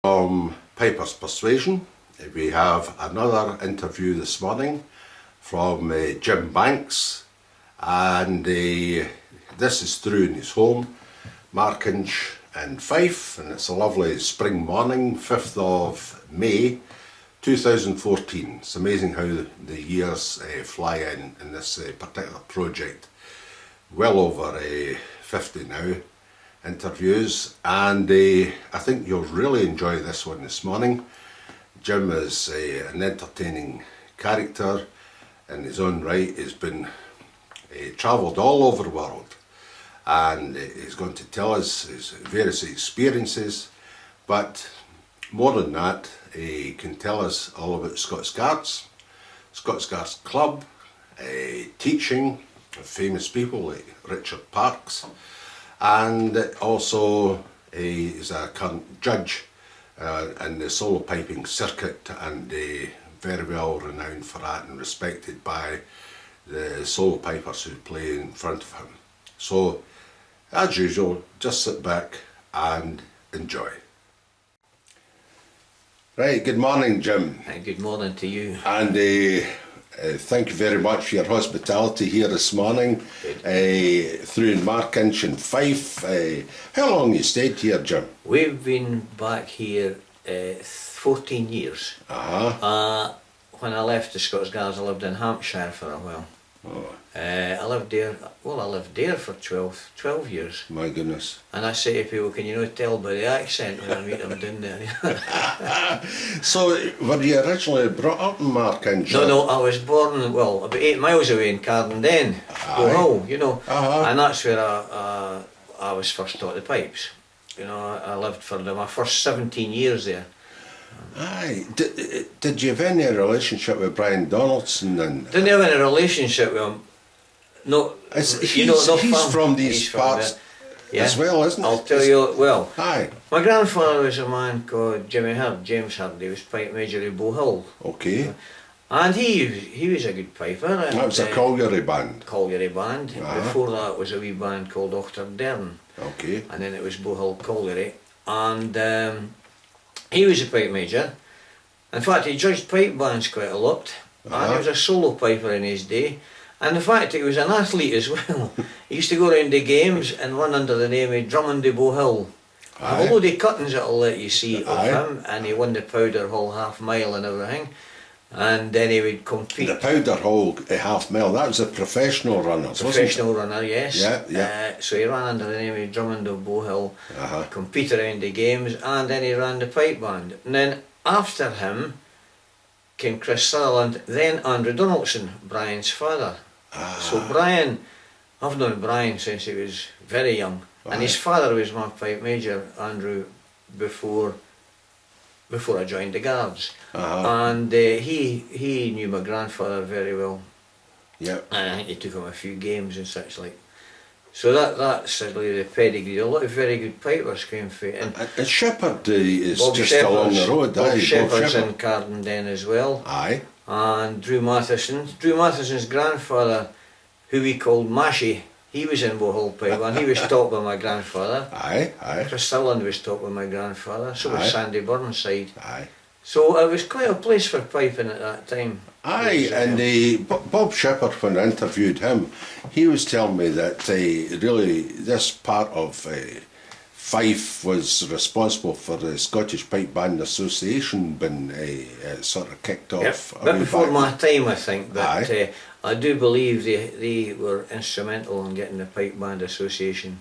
from Pipers'Persuasion. We have another interview this morning from Jim Banks, and this is through in his home, Markinch in Fife, and it's a lovely spring morning, 5th of May 2014. It's amazing how the years fly in this particular project. Well over 50 now interviews, and I think you'll really enjoy this one this morning. Jim is an entertaining character in his own right. He's been travelled all over the world, and he's going to tell us his various experiences, but more than that, he can tell us all about Scots Guards Club, teaching famous people like Richard Parkes, and also he's a current judge in the solo piping circuit, and very well renowned for that and respected by the solo pipers who play in front of him. So, as usual, just sit back and enjoy. Right, good morning, Jim. Good morning to you. And thank you very much for your hospitality here this morning, through in Markinch and Fife. How long you stayed here, Jim? We've been back here 14 years. When I left the Scots Guards, I lived in Hampshire for a while. Oh. I lived there for 12 years. My goodness. And I say to people, can you not tell by the accent when I meet them down there? So, were you originally brought up in Markinch? No, I was born, about 8 miles away in Cardendane, Bohill, you know. And that's where I was first taught the pipes. You know, I lived for my first 17 years there. Aye. Did you have any relationship with Brian Donaldson? Didn't have any relationship with him. No, he's from these parts as well, isn't he? I'll tell you, well, aye. My grandfather was a man called James Hurd. He was pipe major in Bohill. Okay. And he was a good piper. That was a colliery band. Colliery band. Before that was a wee band called Ochterdern. Okay. And then it was Bohill Colliery. And he was a pipe major. In fact, he judged pipe bands quite a lot. And he was a solo piper in his day. And in fact, he was an athlete as well. He used to go around the games and run under the name of Drummond de Bohill. A load of cuttings that'll let you see of him, and he won the Powder Hall half mile and everything. And then he would compete. The Powder Hall half mile, that was a professional runner, wasn't it? Professional runner, yes. Yeah. So he ran under the name of Drummond of Bohill, competed around the games, and then he ran the pipe band. And then after him came Chris Sutherland, then Andrew Donaldson, Brian's father. So Brian, I've known Brian since he was very young, and his father was my pipe major, Andrew, before I joined the Guards. And he knew my grandfather very well. Yeah. And I think he took him a few games and such like. So that's really the pedigree. A lot of very good pipers came from it. And Shepherd is Bob just Shepherd's, along the road. Bob Shepherd's in Cardendane as well. Aye. And Drew Matheson's grandfather, who we called Mashy, he was in Bohill Pipe, and he was taught by my grandfather. Aye. Chris Sutherland was taught by my grandfather, so was Sandy Burnside. Aye. So it was quite a place for piping at that time. Aye, and Bob Shepherd, when I interviewed him, he was telling me that really this part of Fife was responsible for the Scottish Pipe Band Association being sort of kicked off. But before my time, I think, but I do believe they were instrumental in getting the Pipe Band Association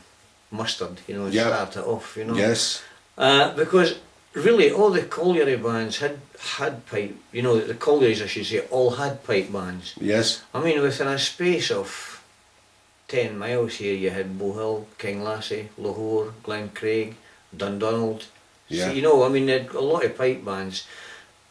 mustered, you know, and started off, you know. Yes. Because really all the colliery bands had pipe, you know, the collieries I should say, all had pipe bands. Yes. I mean, within a space of 10 miles here you had Bohill, Kinglassie, Lahore, Glencraig, Dundonald. Yeah. So, you know, I mean, they had a lot of pipe bands,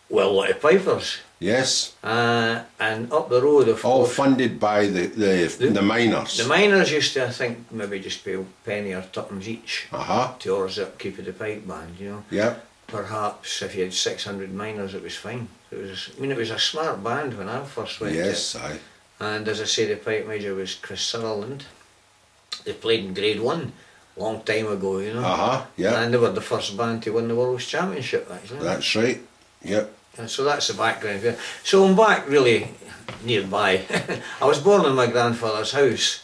well, a lot of pipers. Yes. And up the road, of all course, funded by the miners. The miners used to, I think, maybe just pay a penny or tuppence each towards the upkeep of the pipe band, you know. Yeah. Perhaps if you had 600 miners, it was fine. It was a smart band when I first went. Yes, aye. And as I say, the pipe major was Chris Sutherland. They played in Grade 1, long time ago, you know. Yeah. And they were the first band to win the World Championship, actually. That's right. Yep. And so that's the background here. So I'm back really nearby. I was born in my grandfather's house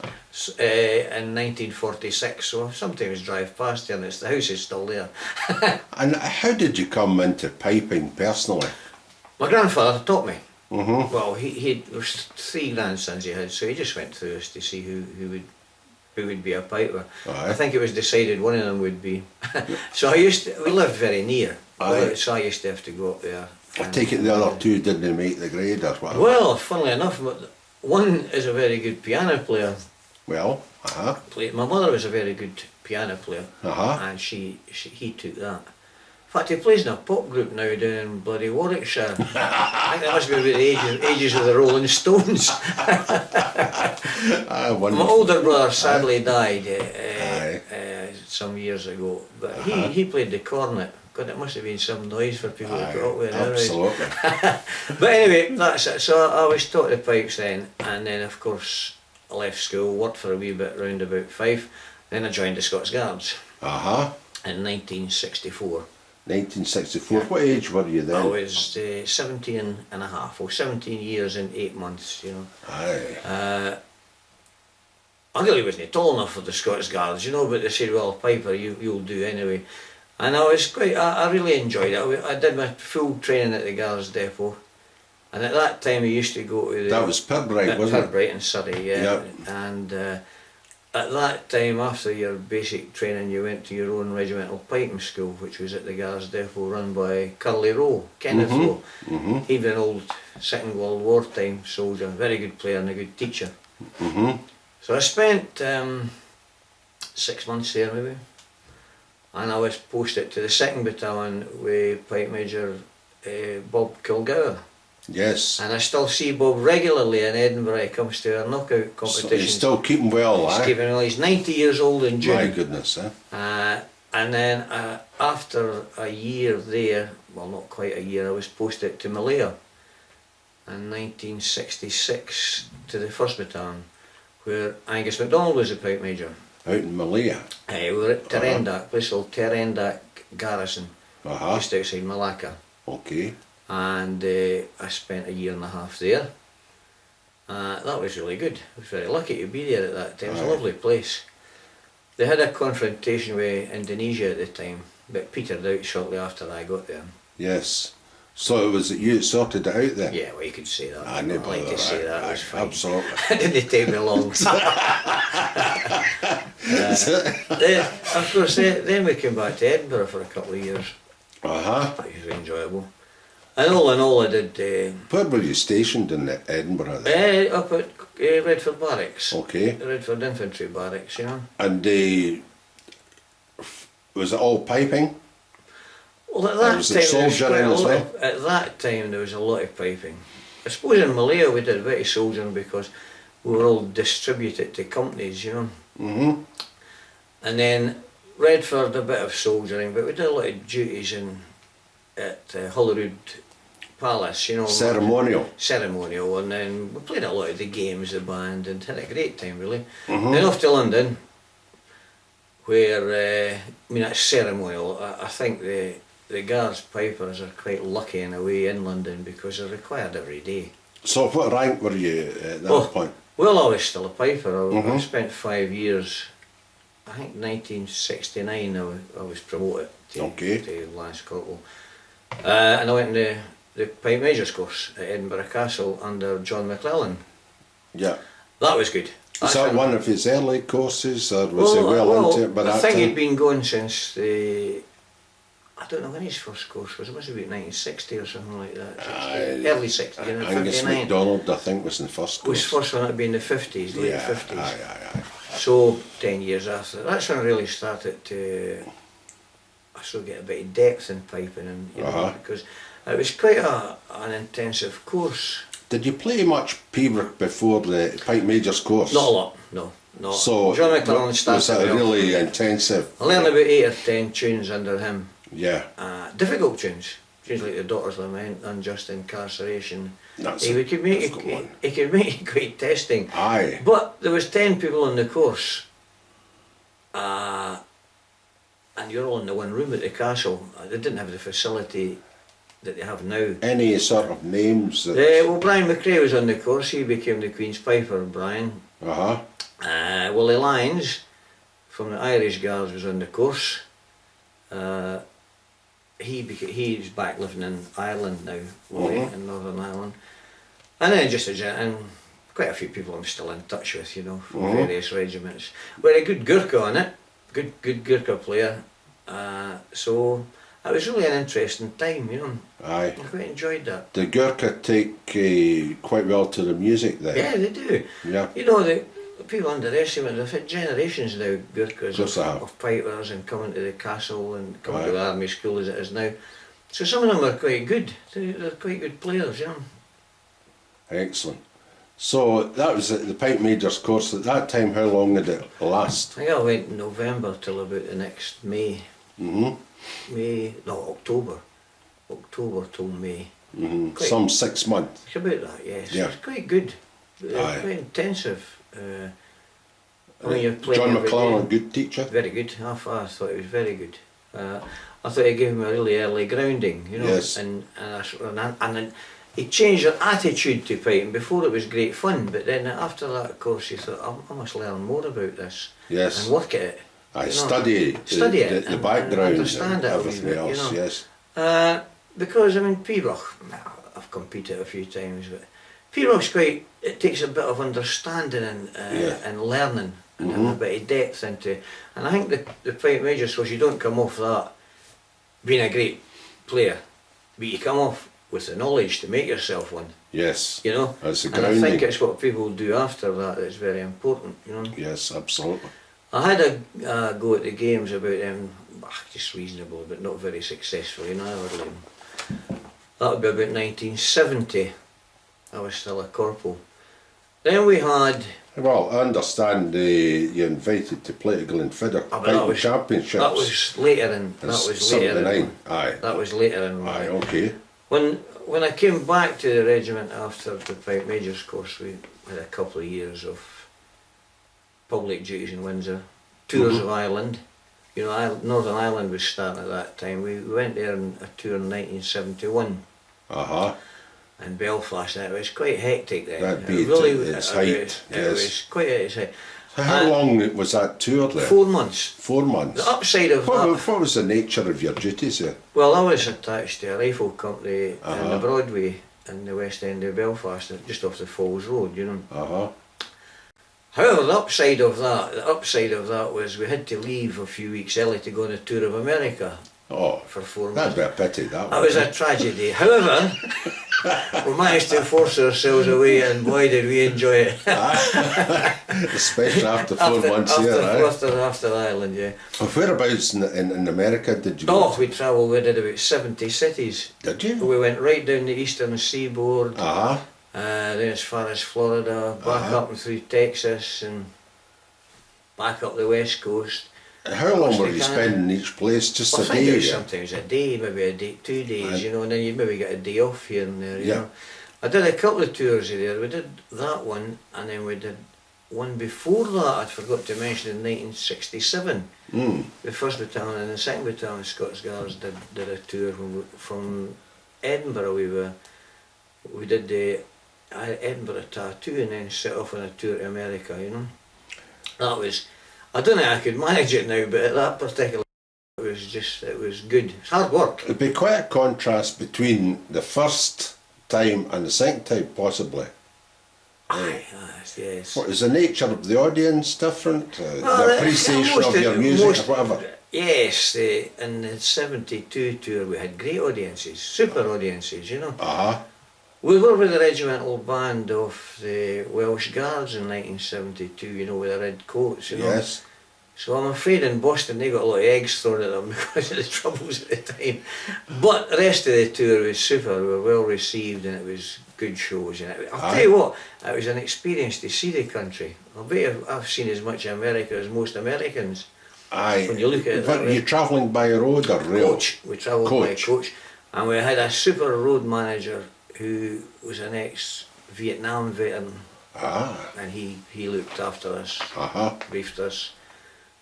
in 1946, so I sometimes drive past here and the house is still there. And how did you come into piping personally? My grandfather taught me. Well, there was 3 grandsons he had, so he just went through us to see who would be a piper. I think it was decided one of them would be. So we lived very near, so I used to have to go up there. I take it the other 2 didn't make the grade or whatever. Well, funnily enough, one is a very good piano player. Well, My mother was a very good piano player, and he took that. In fact, he plays in a pop group now down in bloody Warwickshire. I think that must be about the ages of the Rolling Stones. My older brother sadly died some years ago, but he played the cornet. God, it must have been some noise for people to put up with. Absolutely. But anyway, that's it. So I was taught the pipes then, and then of course I left school, worked for a wee bit round about 5, then I joined the Scots Guards in 1964. 1964. What age were you then? I was 17 and a half, or 17 years and 8 months, you know. I really wasn't tall enough for the Scots Guards, you know, but they said, well, Piper, you'll do anyway. And I was I really enjoyed it. I did my full training at the Guards Depot. And at that time I used to go to that was Pirbright, wasn't it? Pirbright in Surrey, yeah. Yep. And at that time, after your basic training, you went to your own regimental piping school, which was at the Guards Depot, run by Curly Rowe, Kenneth Rowe. He'd been an old Second World War time soldier, very good player and a good teacher. So I spent 6 months there maybe, and I was posted to the 2nd Battalion with Pipe Major Bob Kilgour. Yes. And I still see Bob regularly in Edinburgh. He comes to our knockout competitions. So he's still keeping well, He's keeping well. He's 90 years old in June. My goodness, and then after a year there, well, not quite a year, I was posted to Malaya in 1966 to the 1st Battalion, where Angus MacDonald was the Pipe Major. Out in Malaya? We were at Terendak, a place called Terendak Garrison, just outside Malacca. Okay. And I spent a year and a half there. That was really good. I was very lucky to be there at that time. It was a lovely place. They had a confrontation with Indonesia at the time, but petered out shortly after I got there. Yes. So it was that you sorted it out then? Yeah, well, you could say that. I never like to say that. It was fine. Absolutely. It didn't take me long. Of course, then we came back to Edinburgh for a couple of years. It was enjoyable. And all in all, I did... Where were you stationed in Edinburgh then? Up at Redford Barracks. Okay. Redford Infantry Barracks, you know. And was it all piping? Well, at that time, at that time there was a lot of piping. I suppose in Malaya we did a bit of soldiering because we were all distributed to companies, you know. And then Redford, a bit of soldiering, but we did a lot of duties at Holyrood Palace, you know. Ceremonial, and then we played a lot of the games, the band, and had a great time really. Then off to London, where, I mean, that's ceremonial. I think the Guards Pipers are quite lucky in a way in London because they're required every day. So what rank were you at that point? Well, I was still a piper. I spent 5 years. I think 1969 I was promoted to Lance Corporal. And I went in the Pipe Major's course at Edinburgh Castle under John McClellan. Yeah. That was good. Was that one of his early courses, or was he well into it by that time? I think he'd been going since I don't know when his first course was. It must have been 1960 or something like that. Early 60s, you know, Angus 59. MacDonald, I think, was in the first course. His first one had been in the 50s, late 50s. So 10 years after, that's when I really started to get a bit of depth in piping, and you know, because it was quite an intensive course. Did you play much Pembroke before the Pipe Major's course? Not a lot, no. So John McClellan started was it really intensive? I learned about 8 or 10 tunes under him. Yeah. Difficult tunes like The Daughter's Lament, Unjust Incarceration. He could make it quite testing. Aye. But there was 10 people on the course, and you're all in the one room at the castle. They didn't have the facility that they have now. Any sort of names? Well, Brian McRae was on the course. He became the Queen's Piper, Brian. Willie Lyons from the Irish Guards was on the course. He's back living in Ireland now, Willie, in Northern Ireland. And then and quite a few people I'm still in touch with, you know, from various regiments. We're a good Gurkha on it, good Gurkha player. So it was really an interesting time, you know. Aye. I quite enjoyed that. The Gurkha take quite well to the music then. Yeah, they do. Yeah. You know, the people underestimate, they've had generations now, Gurkhas of pipers, and coming to the castle and coming to the army school as it is now. So some of them are quite good. They're quite good players, you know. Excellent. So that was the Pipe Major's course. At that time, how long did it last? I think I went in November till about the next May. October. October till May. Some 6 months. It's about that, yes. Yeah. It was quite good. Quite intensive. I mean, you're playing John every McClellan, day. good teacher? Very good. I thought it was very good. I thought he gave him a really early grounding, you know. Yes. And then he changed your attitude to piping. Before it was great fun, but then after that, of course, you thought, I must learn more about this. Yes. And work at it. I you know. study the background and understand and it a everything wee bit, else, you know. yes. Because, I mean, P-Rock, I've competed a few times, but P-Rock's it takes a bit of understanding and learning and having a bit of depth into it. And I think the Pipe Major course, you don't come off that being a great player, but you come off with the knowledge to make yourself one. Yes. You know? That's the and grounding. I think it's what people do after that's very important, you know. Yes, absolutely. I had a go at the games about them, just reasonable, but not very successful, you know. That would be about 1970. I was still a corporal. Then we had... Well, I understand you invited to play to Glenfiddich Piping Championship. That was later in... That was later in... Aye. That was later in... Aye, okay. When I came back to the regiment after the Pipe Major's course, we had a couple of years of public duties in Windsor, tours of Ireland. You know, Northern Ireland was starting at that time. We went there on a tour in 1971. In Belfast, and it was quite hectic then. That'd be its height. It was quite at its height. So how long was that tour there? 4 months. 4 months. The upside of that... What was the nature of your duties there? Well, I was attached to a rifle company in the Broadway in the West End of Belfast, just off the Falls Road, you know. However, the upside of that was we had to leave a few weeks early to go on a tour of America. For 4 months. That'd be a pity, that That was a tragedy. However, we managed to force ourselves away, and boy did we enjoy it. Especially after 4 months here, After Ireland, yeah. Well, whereabouts in America did you go? We travelled, we did about 70 cities. Did you? We went right down the eastern seaboard, Uh-huh. then as far as Florida, back up and through Texas, and back up the west coast. How long were you spending in each place? Just a day? Sometimes a day, maybe a day, 2 days, you know, and then you maybe get a day off here and there, you Yeah. know. I did a couple of tours there. We did that one, and then we did one before that, I forgot to mention, in 1967. The 1st Battalion and the 2nd Battalion Scots Guards did a tour from Edinburgh. We did the Edinburgh Tattoo and then set off on a tour to America, you know. That was... I don't think I could manage it now, but at that particular it was good. It's hard work. It'd be quite a contrast between the first time and the second time, possibly. Aye, yes. What, is the nature of the audience different? The appreciation of your music or whatever? Yes, in the 72 tour we had great audiences, super audiences, you know. We were with the regimental band of the Welsh Guards in 1972, you know, with the red coats, you know. Yes. So I'm afraid in Boston they got a lot of eggs thrown at them because of the troubles at the time. But the rest of the tour was super, we were well received, and it was good shows. And I'll tell you what, it was an experience to see the country. I'll bet I've seen as much of America as most Americans. Aye. When you look at it. Were you travelling by road or rail? Coach. We travelled by coach. And we had a super road manager who was an ex-Vietnam veteran, and he looked after us, briefed us,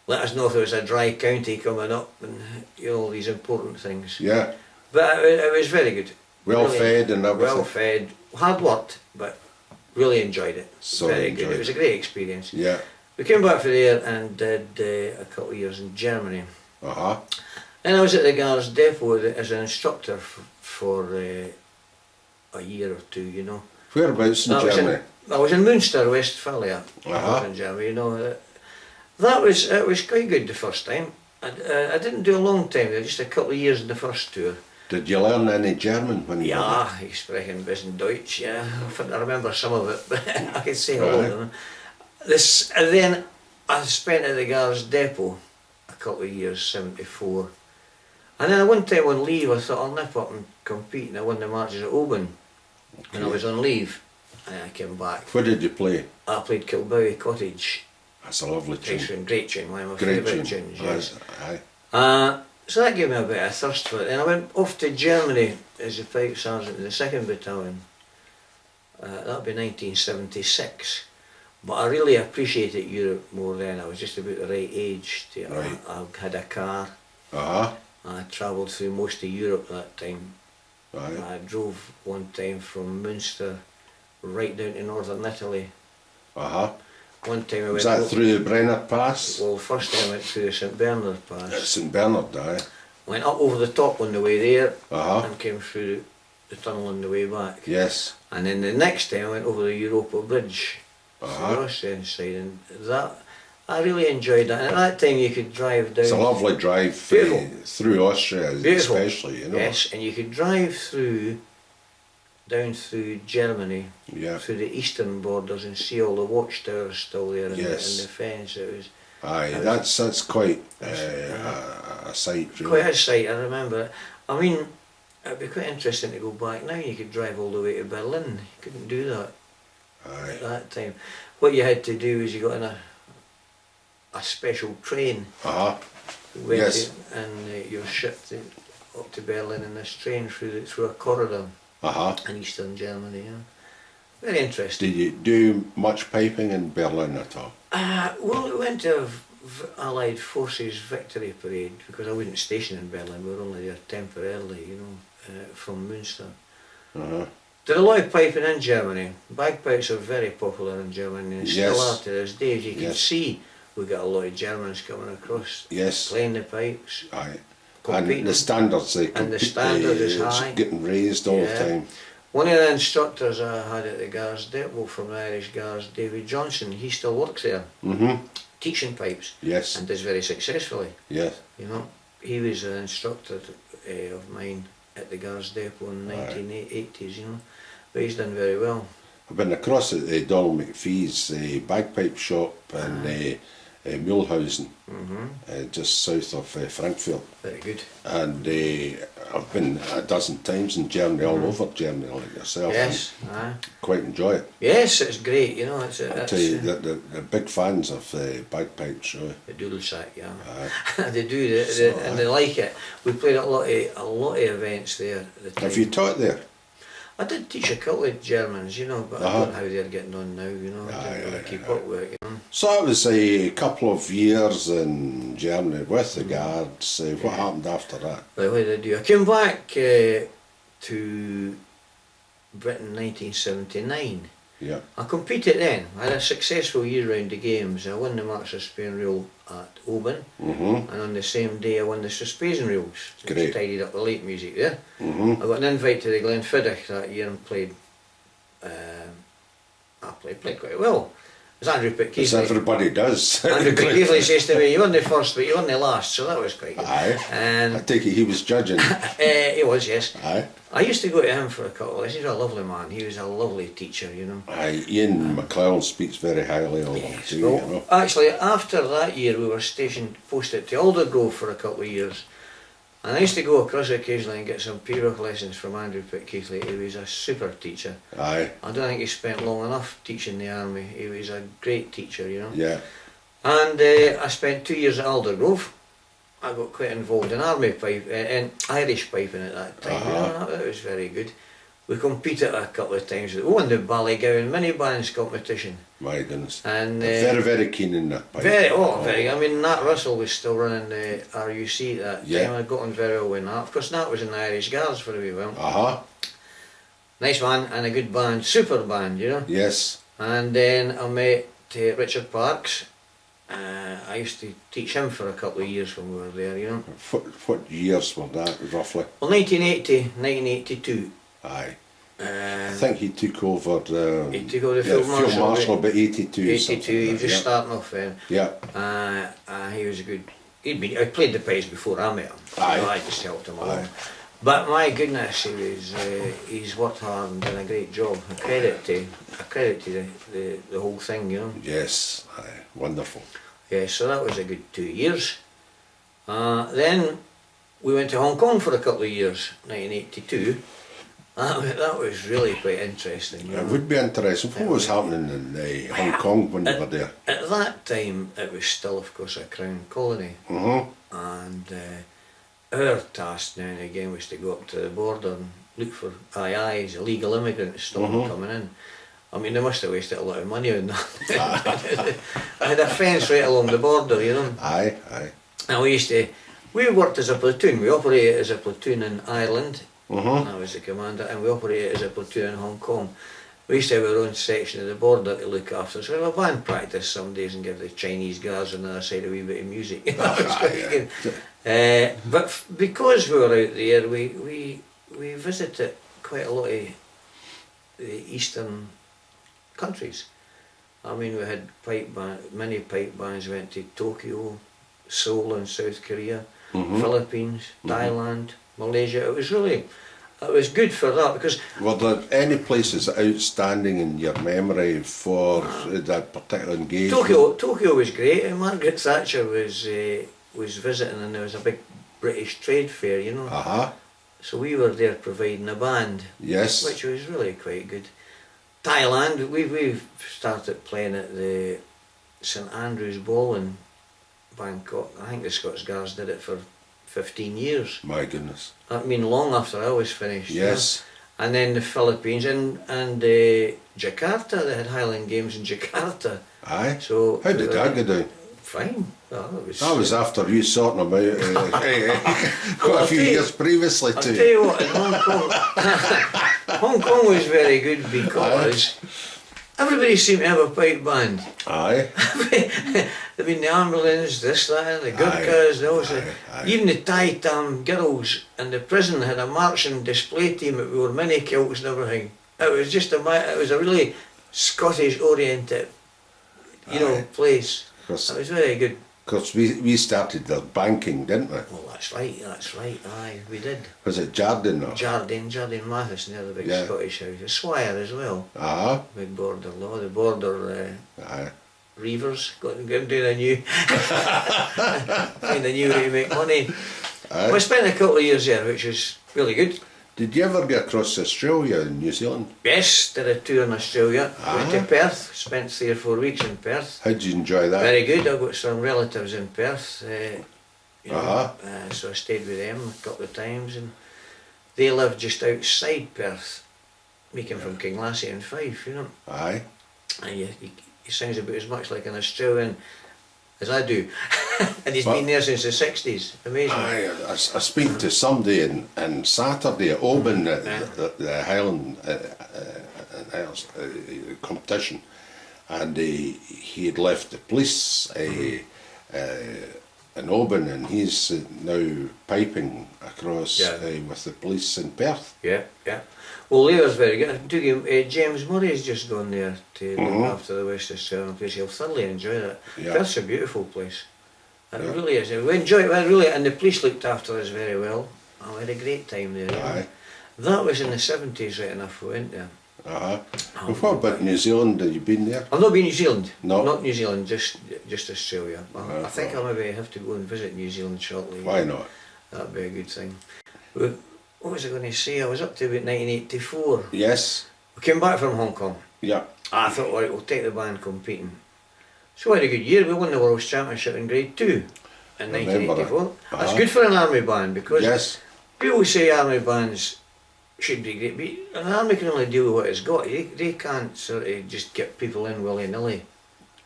let us know if there was a dry county coming up, and all these important things. Yeah. But it was very good. Well Really fed and everything. Well fed, hard worked, but really enjoyed it. So very good. enjoyed It was a great experience. Yeah. We came back from there and did a couple of years in Germany. And I was at the Guards Depot as an instructor for a year or two, you know. Whereabouts in Germany? I was in Münster, Westphalia, in Germany, you know. It was quite good the first time. I didn't do a long time there, just a couple of years in the first tour. Did you learn any German when you were Ja, ich spreche ein bisschen Deutsch, yeah. I remember some of it, but I could say hello to them. And then I spent at the Guards Depot a couple of years, 74. And then one time on leave I thought I'll nip up and compete, and I won the marches at Oban. And I was on leave, and I came back. What did you play? I played Kilbowie Cottage. That's a lovely tune. Great tune, one of my Great favourite tune. tunes, yes. Aye. So that gave me a bit of thirst for it. And I went off to Germany as a pipe sergeant in the 2nd Battalion. That would be 1976. But I really appreciated Europe more then. I was just about the right age. I had a car. I travelled through most of Europe that time. I drove one time from Münster right down to northern Italy. One time I went... Was that through the Brenner Pass? Well, first time I went through the St Bernard Pass. St Bernard, aye. Went up over the top on the way there and came through the tunnel on the way back. Yes. And then the next time I went over the Europa Bridge to the Austrian side, and that I really enjoyed that. And at that time you could drive down... It's a lovely drive through Austria, especially, you know. Yes, and you could drive down through Germany, through the eastern borders, and see all the watchtowers still there and the fence. It was... That's quite a sight, really. Quite a sight, I remember. I mean, it'd be quite interesting to go back now. You could drive all the way to Berlin. You couldn't do that at that time. What you had to do is you got in a special train. Yes. And you're shipped up to Berlin in this train through a corridor in eastern Germany. Yeah. Very interesting. Did you do much piping in Berlin at all? Well, we went to Allied Forces Victory Parade because I wasn't stationed in Berlin. We were only there temporarily, you know, from Münster. Did a lot of piping in Germany. Bagpipes are very popular in Germany and still are to this day. As you can see, we got a lot of Germans coming across, playing the pipes. And the standards is high. Getting raised all the time. One of the instructors I had at the Guards Depot from the Irish Guards, David Johnson, he still works there, teaching pipes, and does very successfully. You know, he was an instructor of mine at the Guards Depot in the 1980s, you know, but he's done very well. I've been across at Donald McPhee's bagpipe shop in Mulhausen, just south of Frankfurt. Very good. And I've been a dozen times in Germany, all over Germany, like yourself. Yes, quite enjoy it. Yes, it's great, you know. I tell you, they're big fans of bagpipes. The Dudelsack, they do, and they like it. We played at a lot of events there at the time. Have you taught there? I did teach a couple of Germans, you know, but I don't know how they're getting on now, you know. I didn't really keep up with it, you know. So that was a couple of years in Germany with the Guards. What happened after that? Well, what did I do? I came back to Britain in 1979. I competed then. I had a successful year round the games. I won the March of Spain reel at Oban, and on the same day I won the Suspension reels. Great. Tidied up the late music there. I got an invite to the Glenfiddich that year and played. I played quite well. It was Andrew Pitt Keithley. As everybody does. Andrew Pitt Keithley says to me, "You won the first, but you won the last," so that was quite good. And I take it he was judging. He was, yes. I used to go to him for a couple of lessons. He was a lovely man. He was a lovely teacher, you know. Ian McClellan speaks very highly of him too, well, you know. Actually, after that year we were posted to Aldergrove for a couple of years. And I used to go across occasionally and get some pirogue lessons from Andrew Pitt Keithley. He was a super teacher. I don't think he spent long enough teaching the army. He was a great teacher, you know. And I spent 2 years at Aldergrove. I got quite involved in army pipe, in Irish piping at that time. You know, that was very good. we competed a couple of times. We won the Ballygowan mini bands competition. My goodness. And very, very keen in that pipe. Very. I mean, Nat Russell was still running the RUC at that time. I got on very well with Nat. Of course, Nat was in the Irish Guards for a wee while. Nice man and a good band, super band, you know. Yes. And then I met Richard Parks. I used to teach him for a couple of years when we were there, you know. What years were that, roughly? Well, 1980, 1982. Aye. I think he took over the Field Marshal about 82. 82, he was just starting off then. Yeah. He was a good. I played the pipes before I met him. Aye. So I just helped him along. But my goodness, he's worked hard and done a great job. A credit to the whole thing, you know. Yes, aye. Wonderful. Yeah, so that was a good 2 years. Then we went to Hong Kong for a couple of years, 1982. That was really quite interesting. You know? It would be interesting. What was happening in Hong Kong when you were there? At that time, it was still, of course, a crown colony. And our task now and again was to go up to the border and look for IIs, illegal immigrants, stop them coming in. I mean, they must have wasted a lot of money on that. I had a fence right along the border, you know. Aye. And we worked as a platoon. We operated as a platoon in Ireland. I was the commander, and we operated as a platoon in Hong Kong. We used to have our own section of the border to look after. So we have a band practice some days and give the Chinese guards on the other side a wee bit of music. You know, it's quite good. But because we were out there, we visited quite a lot of the eastern countries. I mean, we had many pipe bands. We went to Tokyo, Seoul in South Korea, Philippines, Thailand, Malaysia. It was good for that because. Were there any places outstanding in your memory for that particular engagement? Tokyo was great. And Margaret Thatcher was visiting, and there was a big British trade fair, you know. So we were there providing a band. Yes. Which was really quite good. Thailand, we started playing at the St Andrew's Ball in Bangkok. I think the Scots Guards did it for 15 years. My goodness. I mean, long after I was finished. Yes. You know? And then the Philippines and Jakarta, they had Highland Games in Jakarta. Aye. So how did that go down? Fine. That was after you sorting them out quite a few years previously I'll too. tell you what, in Hong Kong, Hong Kong was very good because everybody seemed to have a pipe band. Aye. I mean, the ambulance, this, that, the Gurkhas, those. Even the Thai Tam girls in the prison had a marching display team that wore mini kilts and everything. It was just it was a really Scottish oriented, you know, place. It was very good. Because we started the banking, didn't we? Well, that's right, aye, we did. Was it Jardine or? Jardine Matheson, the other big Scottish house. A Swire as well. Big border law, the border reavers, got them doing a new, find a new way to make money. We spent a couple of years there, which was really good. Did you ever get across Australia and New Zealand? Yes, did a tour in Australia. Went to Perth, spent 3 or 4 weeks in Perth. How did you enjoy that? Very good. I've got some relatives in Perth. So I stayed with them a couple of times, and they live just outside Perth. We came from Kinglassie and Fife, you know. Aye. And he sounds about as much like an Australian as I do. And he's been there since the 60s. Amazing. I speak to somebody on Saturday at Oban at the Highland competition, and he had left the police in Oban, and he's now piping across with the police in Perth. Yeah. Well, Leo's very good. James Murray's just gone there to look after the West Australian place. He'll thoroughly enjoy that. Yeah. Perth's a beautiful place. It really is. We enjoyed it really, and the police looked after us very well. I had a great time there. Aye. That was in the 70s, right enough. We went there. Well, what about New Zealand? Have you been there? I've not been New Zealand. No. Not New Zealand, just Australia. I think I'll maybe have to go and visit New Zealand shortly. Why not? That'd be a good thing. What was I going to say? I was up to about 1984. Yes. We came back from Hong Kong. Yeah. I thought, all right, we'll take the band competing. So we had a good year. We won the World Championship in Grade 2 in 1984. That's good for an army band because people say army bands should be great. But an army can only deal with what it's got. They can't sort of just get people in willy-nilly.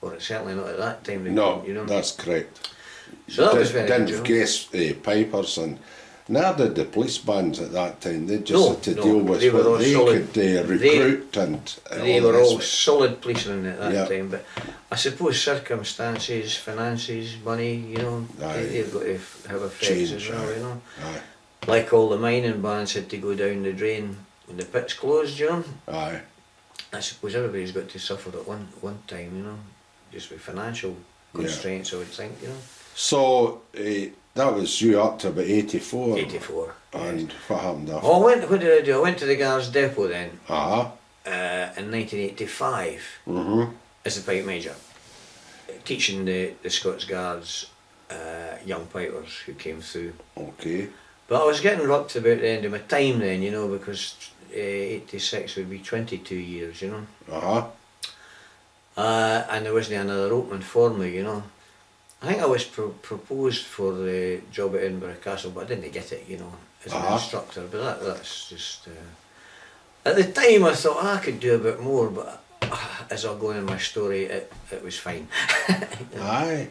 Or certainly not at that time. No, you know. that's correct. So that was very Didn't good. guess Pipers, and neither did the police bands at that time. They just had to deal with they were all what they solid. could recruit and They all were the rest all of it. solid policemen at that Yeah. time, but I suppose circumstances, finances, money, you know, Aye. they've got to have effects Change, as well, aye. you know. Aye, Like all the mining bands had to go down the drain when the pits closed, you know. aye. I suppose everybody's got to suffer at one time, you know, just with financial constraints, I would think, you know. So that was you up to about 84. 84. And yes. what happened after? Oh, what did I do? I went to the Guards Depot then Uh-huh. in 1985 Mm-hmm. as a pipe major, teaching the Scots Guards young pipers who came through. Okay. But I was getting up to about the end of my time then, you know, because 86 would be 22 years, you know. Uh-huh. And there wasn't another opening for me, you know. I think I was proposed for the job at Edinburgh Castle, but I didn't get it, you know, as an instructor. But that's just... At the time I thought I could do a bit more, but as I'll go in my story, it was fine. Aye.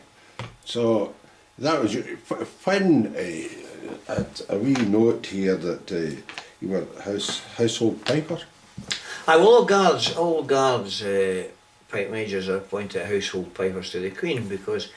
So that was you. When a wee note here that you were household piper. Aye, well, all guards pipe majors are appointed household pipers to the Queen, because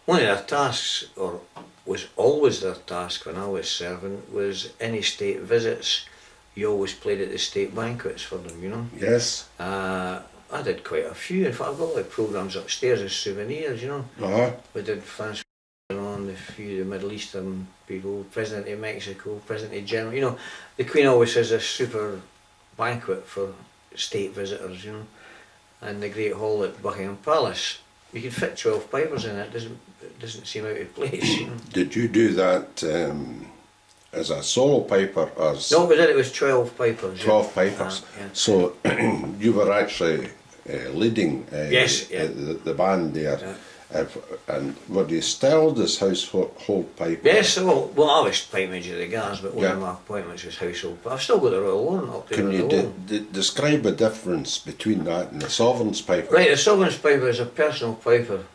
one of their tasks, or was always their task when I was serving, was any state visits. You always played at the state banquets for them, you know. Yes. I did quite a few. In fact, I've got like programmes upstairs as souvenirs, you know. Uh-huh. We did France on a few of the Middle Eastern people, President of Mexico, President of Germany, you know. The Queen always has a super banquet for state visitors, you know. And the Great Hall at Buckingham Palace, you could fit 12 pipers in it. It doesn't seem out of place, you know. Did you do that as a solo piper or No, we did it was 12 pipers. 12 pipers? Yeah. So you were actually leading Yes, yeah. the band there. Yeah. And were you styled as household piper? Yes, well, I was pipe major of the Guards, but one Yeah. of my appointments was household. But I've still got the Royal Warrant up there. Can on you the wall. describe the difference between that and the sovereign's piper? Right, the Sovereign's piper is a personal piper.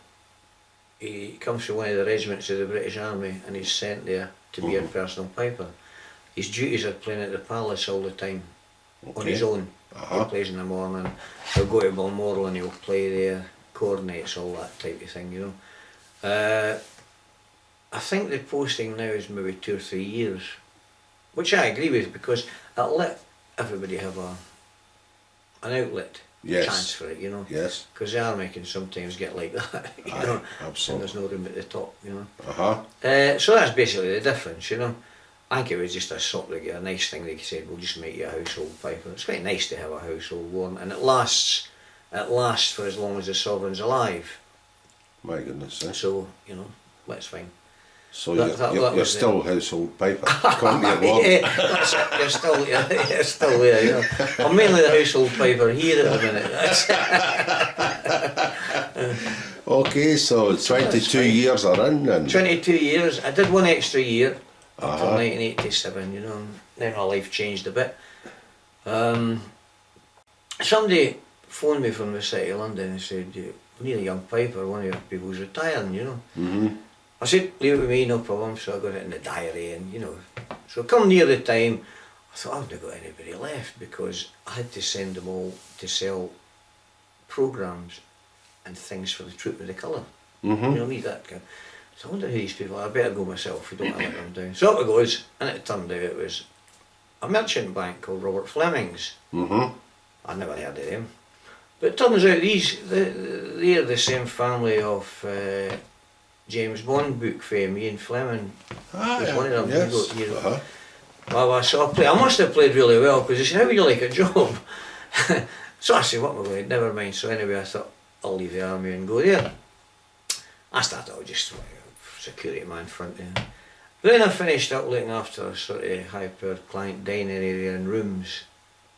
He comes from one of the regiments of the British Army and he's sent there to be a personal piper. His duties are playing at the palace all the time, on his own. He plays in the morning, he'll go to Balmoral and he'll play there, coordinates all that type of thing, you know. I think the posting now is maybe 2 or 3 years, which I agree with, because it'll let everybody have an outlet. Yes. Chance for it, you know. Yes. Because the army can sometimes get like that, you know. Absolutely. And there's no room at the top, you know. Uh-huh. So that's basically the difference, you know. I think it was just a nice thing they said, we'll just make you a household piper. It's quite nice to have a household warrant, and it lasts for as long as the sovereign's alive. My goodness. Eh? So, you know, that's fine. So that you're was still household piper. According to your warrant. Yeah, that's it. You're still there, you know. I'm mainly the household piper here at the minute. Okay, so 22 years are in and 22 years. I did one extra year until 1987, you know. Then my life changed a bit. Somebody phoned me from the City of London and said, we need a young piper, one of your people's retiring, you know. Mm-hmm. I said, leave it with me, no problem. So I got it in the diary and, you know. So come near the time, I thought, I've not got anybody left, because I had to send them all to sell programmes and things for the Troop of the Colour. Mm-hmm. You know, me, that kind. So I wonder who these people are. I better go myself, we don't want to let them down. So up it goes, and it turned out it was a merchant bank called Robert Fleming's. Mm-hmm. I'd never heard of them. But it turns out they're the same family of James Bond book fame, Ian Fleming. Was one of them. Yes. So I must have played really well, because they said, how would you like a job? So I said, what am I going to do? Never mind. So anyway, I thought, I'll leave the army and go there. I started out just security man front there. But then I finished up looking after a sort of high-powered client dining area and rooms,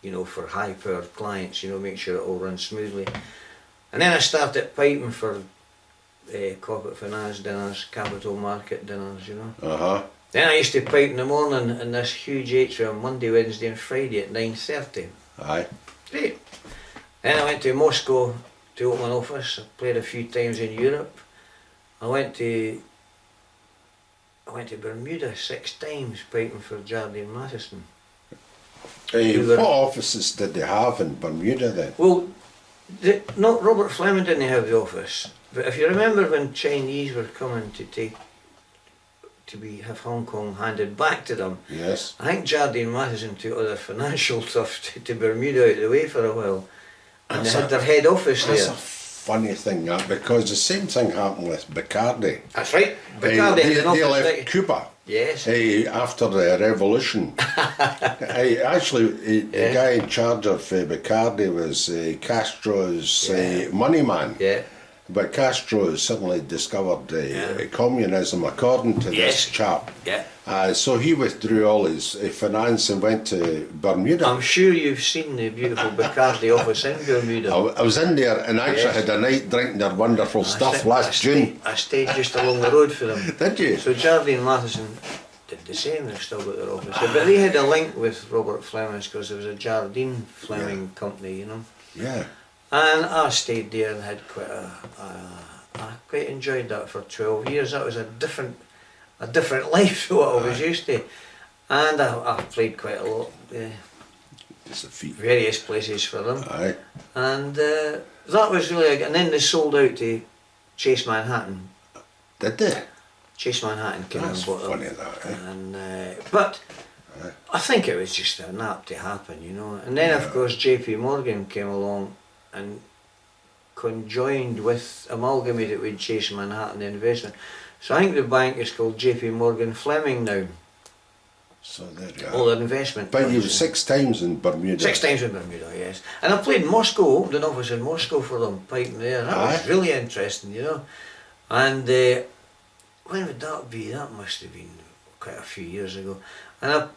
you know, for high-powered clients, you know, make sure it all runs smoothly. And then I started piping for corporate finance dinners, capital market dinners, you know. Then I used to pipe in the morning in this huge atrium Monday, Wednesday and Friday at 9:30. Aye. Great. Then I went to Moscow to open an office. I played a few times in Europe. I went to Bermuda 6 times piping for Jardine Matheson. What offices did they have in Bermuda then? Well, not Robert Fleming didn't have the office, but if you remember when Chinese were coming to have Hong Kong handed back to them, Yes. I think Jardine Matheson took all their financial stuff to Bermuda out of the way for a while, and they had their head office That's there. a funny thing, that, because the same thing happened with Bacardi. That's right. Bacardi had an They office. left Cuba. Yes. After the revolution. The guy in charge of Bacardi was Castro's money man. Yeah. But Castro suddenly discovered communism according to this chap. Yeah. So he withdrew all his finance and went to Bermuda. I'm sure you've seen the beautiful Bacardi office in Bermuda. I was in there and actually had a night drinking their wonderful stuff last June. I stayed just along the road for them. Did you? So Jardine Matheson did the same, they've still got their office there. But they had a link with Robert Fleming's because there was a Jardine Fleming company, you know. Yeah. And I stayed there and had I quite enjoyed that for 12 years. That was a different life to what I was used to. And I played quite a lot, various places for them. Aye. And that was really, and then they sold out to Chase Manhattan. Did they? Chase Manhattan came That's and bought funny them. that, eh? And, but I think it was just an apt to happen, you know. And then of course JP Morgan came along and conjoined with, amalgamated with Chase Manhattan Investment. So I think the bank is called JP Morgan Fleming now. So there you are. All their investment. But you were 6 times in Bermuda. 6 times in Bermuda, yes. And I played in Moscow, opened an office in Moscow for them, piping there. That was really interesting, you know. And when would that be? That must have been quite a few years ago. And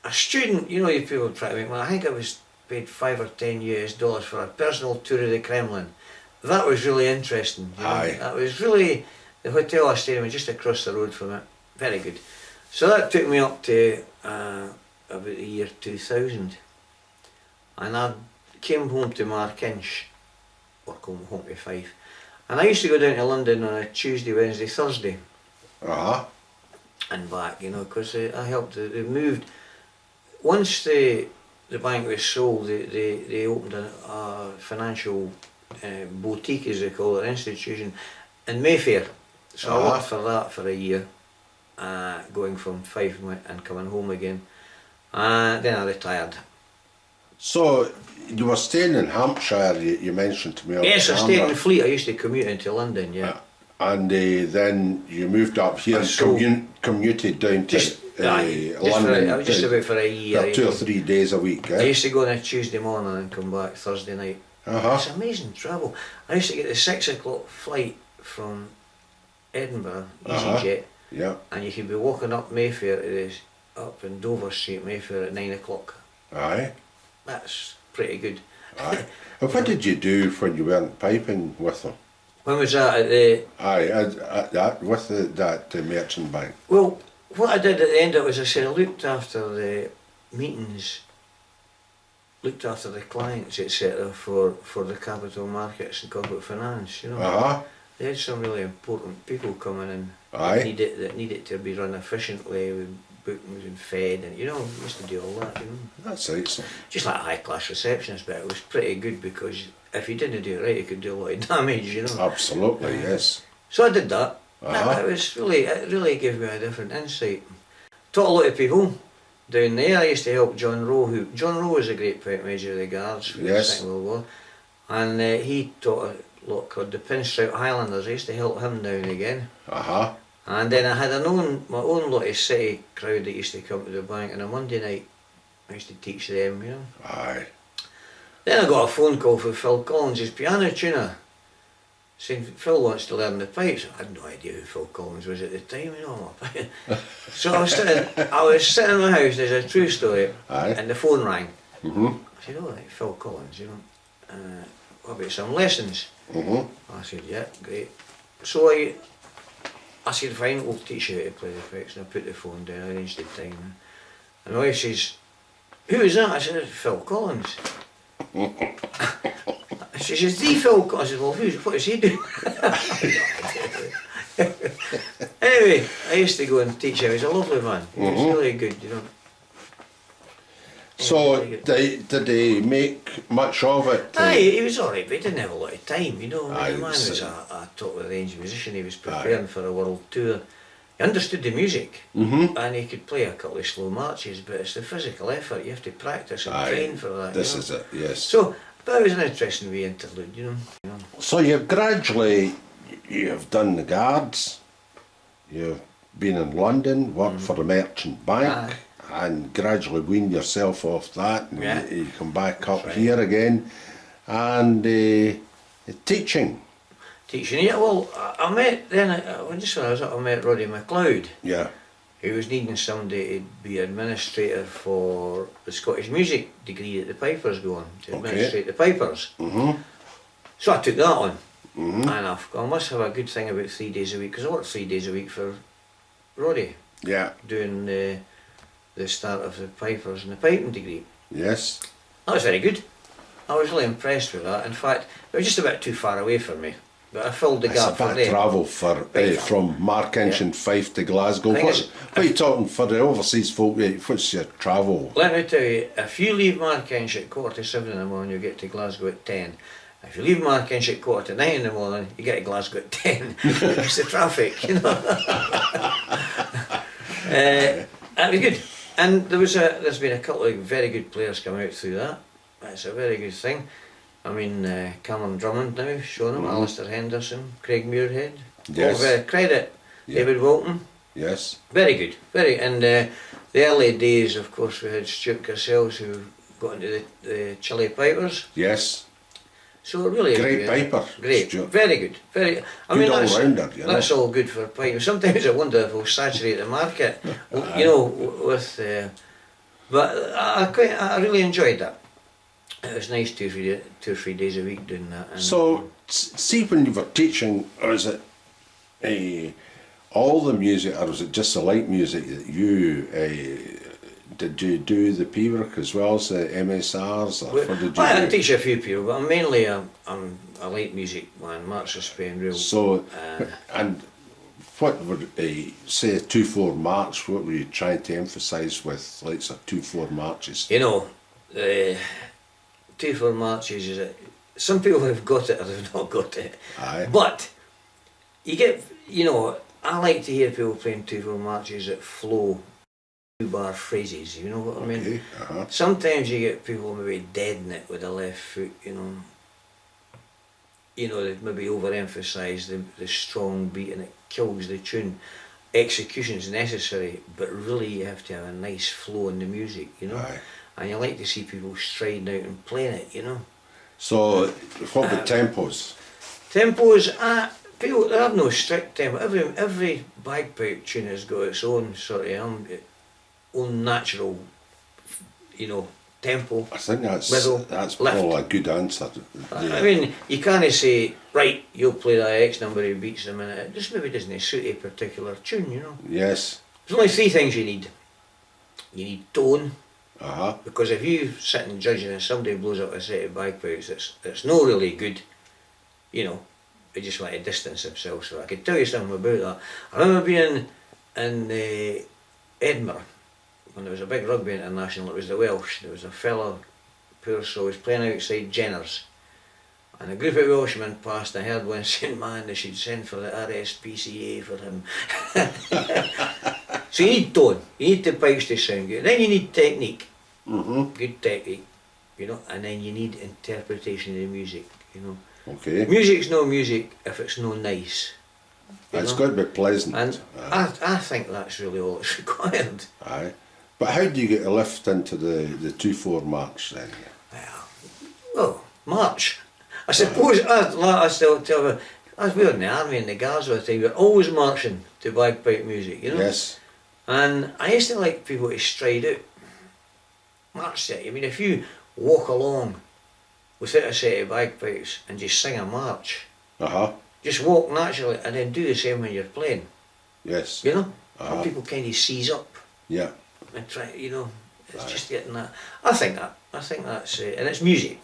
a student, you know, you people try to make money. I think I was paid $5 or $10 for a personal tour of the Kremlin. That was really interesting. You know? Aye. That was really, the hotel I stayed in was just across the road from it. Very good. So that took me up to about the year 2000. And I came home to Markinch, or come home to Fife. And I used to go down to London on a Tuesday, Wednesday, Thursday. And back, you know, because I helped, they moved. Once the bank was sold, they opened a financial boutique, as they call it, institution, in Mayfair. So I worked for that for a year, going from Fife and coming home again. Then I retired. So you were staying in Hampshire, you mentioned to me. Yes, I stayed in Fleet. I used to commute into London, And then you moved up here and commuted down to London. I was just about for a year. 2 or 3 days a week, I used to go on a Tuesday morning and come back Thursday night. It's amazing travel. I used to get the 6 o'clock flight from Edinburgh, EasyJet, and you could be walking up Mayfair to this, up in Dover Street, Mayfair at 9 o'clock. Aye. That's pretty good. Aye. And what did you do when you weren't piping with them? When was that? At the... with that merchant bank. Well, what I did at the end of it was I said I looked after the meetings, looked after the clients, etc. for the capital markets and corporate finance, you know. They had some really important people coming in that needed to be run efficiently, with bookings and fed, and you know, we used to do all that, you know. That's excellent. Just like a high class receptionist, but it was pretty good because if you didn't do it right, you could do a lot of damage, you know. Absolutely, yes. So I did that. It really gave me a different insight. Taught a lot of people down there. I used to help John Rowe. John Rowe was a great pipe major of the Guards for the Second World War, and he taught a lot called the Pinstripe Highlanders. I used to help him now and again. And then I had my own lot of city crowd that used to come to the bank on a Monday night. I used to teach them, you know. Then I got a phone call from Phil Collins, his piano tuner, saying Phil wants to learn the pipes. I had no idea who Phil Collins was at the time, you know. So I was sitting in my house, there's a true story, and the phone rang. I said, oh, right, Phil Collins, you know. What about some lessons? I said, yeah, great. So I said, fine, we'll teach you how to play the pipes. And I put the phone down, I arranged the time. And my wife says, who is that? I said, it's Phil Collins. She says, the Phil Collins. I said, well, what does he do? Anyway, I used to go and teach him. He was a lovely man. He was really good, you know. So, did he make much of it? Aye, he was alright, but he didn't have a lot of time, you know. Aye, The man was a top-of-the-range musician. He was preparing for a world tour. He understood the music, and he could play a couple of slow marches, but it's the physical effort. You have to practice and train for that. This you know? is it, yes. So, but it was an interesting wee interlude, you know. So you've done the Guards, you've been in London, worked for the Merchant Bank, and gradually weaned yourself off that, and you come back up here again, and teaching. Teaching, yeah, well, I met then, just when I was up, I met Roddy McLeod. Yeah. He was needing somebody to be administrator for the Scottish music degree that the Pipers go on, to administrate the Pipers. So I took that on, and I must have a good thing about 3 days a week, because I worked 3 days a week for Roddy. Yeah. Doing the start of the Pipers and the piping degree. Yes. That was very good. I was really impressed with that. In fact, it was just a bit too far away for me. But I filled the gap for them. It's a bit of travel from Markinch and Fife to Glasgow. What are you talking for the overseas folk? What's your travel? Let me tell you, if you leave Markinch at 7:15 in the morning, you get to Glasgow at 10. If you leave Markinch at 9:15 in the morning, you get to Glasgow at 10. It's the traffic, you know. That was good. And there's been a couple of very good players come out through that. That's a very good thing. I mean, Cameron Drummond now, showing him, Alistair Henderson, Craig Muirhead. Yes. All credit. David Walton. Yes. Very good. And the early days, of course, we had Stuart Cassels, who got into the Chile Pipers. Yes. So really great piper. Great. Stuart. Very good. I good mean, all-rounder, you know. That's all good for piping. Sometimes I wonder if we'll saturate the market, you know, with... but I really enjoyed that. It was nice 2 or 3 days a week doing that. And so, see when you were teaching, was it all the music, or was it just the light music that you, did you do the P-work as well as the MSRs, or what did you do? I teach a few people, but I'm mainly a light music man, March of Spain, real. So, and what would say a 2/4 march, what were you trying to emphasise with, like, 2/4 marches? You know, 2/4 marches is some people have got it or have not got it. Aye. But you get, you know, I like to hear people playing 2/4 marches that flow 2-bar phrases, you know what I mean? Sometimes you get people maybe deaden it with the left foot, you know. You know, they maybe overemphasise the strong beat and it kills the tune. Execution is necessary, but really you have to have a nice flow in the music, you know. Aye. And you like to see people striding out and playing it, you know. So, what about tempos? Tempos, people, they have no strict tempo. Every bagpipe tune has got its own sort of own natural, you know, tempo. I think that's lift. probably a good answer. I mean, you can't say, right, you'll play that X number of beats a minute. It just maybe doesn't suit a particular tune, you know. Yes. There's only 3 things you need. You need tone. Because if you sit and judge and somebody blows up a set of bagpipes that's not really good, you know, they just want to distance themselves. So I could tell you something about that. I remember being in Edinburgh when there was a big rugby international. It was the Welsh. There was a fella, poor soul, was playing outside Jenner's, and a group of Welshmen passed. I heard one saying, "Man, they should send for the RSPCA for him." So you need tone. You need the pipes to sound good. Then you need technique. Good technique, you know, and then you need interpretation of the music, you know. Okay. Music's no music if it's no nice. It's got to be pleasant. And I think that's really all that's required. Aye. But how do you get a lift into the 2/4 march then? Well, march. I suppose, I still tell you, as we were in the army and the guards all the time, we were always marching to bagpipe music, you know. Yes. And I used to like people to stride out. March it. I mean, if you walk along without a set of bagpipes and just sing a march, just walk naturally and then do the same when you're playing. Yes. You know, some people kind of seize up Yeah. and try, you know, it's just getting that. I think that's and it's music,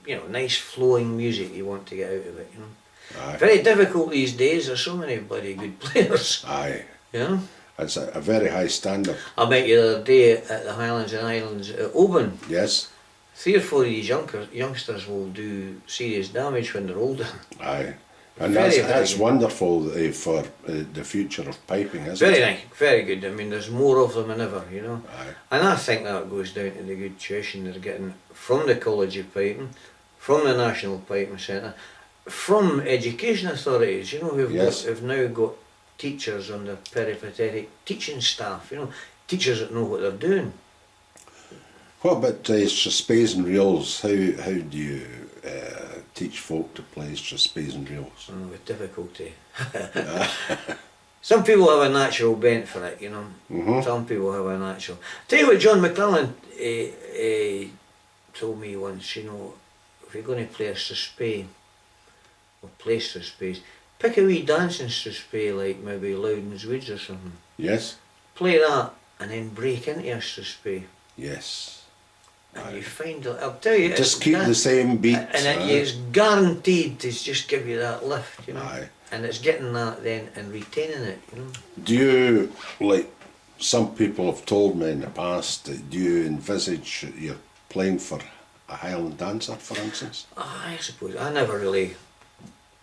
you know, nice flowing music you want to get out of it, you know. Aye. Very difficult these days, there's so many bloody good players. Aye. You know. It's a very high standard. I met you the other day at the Highlands and Islands at Oban. Yes. 3 or 4 of these youngsters will do serious damage when they're older. Aye. And Very, that's very wonderful for the future of piping, isn't Very it? nice, very good. I mean, there's more of them than ever, you know. Aye. And I think that goes down to the good tuition they're getting from the College of Piping, from the National Piping Centre, from education authorities, you know, who've now got teachers on their peripatetic teaching staff, you know, teachers that know what they're doing. What about strathspeys and reels? How do you teach folk to play strathspeys and reels? With difficulty. Some people have a natural bent for it, you know. Some people have a natural. Tell you what John McClellan told me once, you know, if you're going to play a strathspey, or play strathspeys, pick a wee dancing strathspey like maybe Loudon's Woods or something. Yes. Play that and then break into a strathspey. Yes. And you find, I'll tell you, just keep the same beats. And it's guaranteed to just give you that lift, you know. Aye. And it's getting that then and retaining it, you know. Do you, like some people have told me in the past, do you envisage you're playing for a Highland dancer, for instance? I suppose, I never really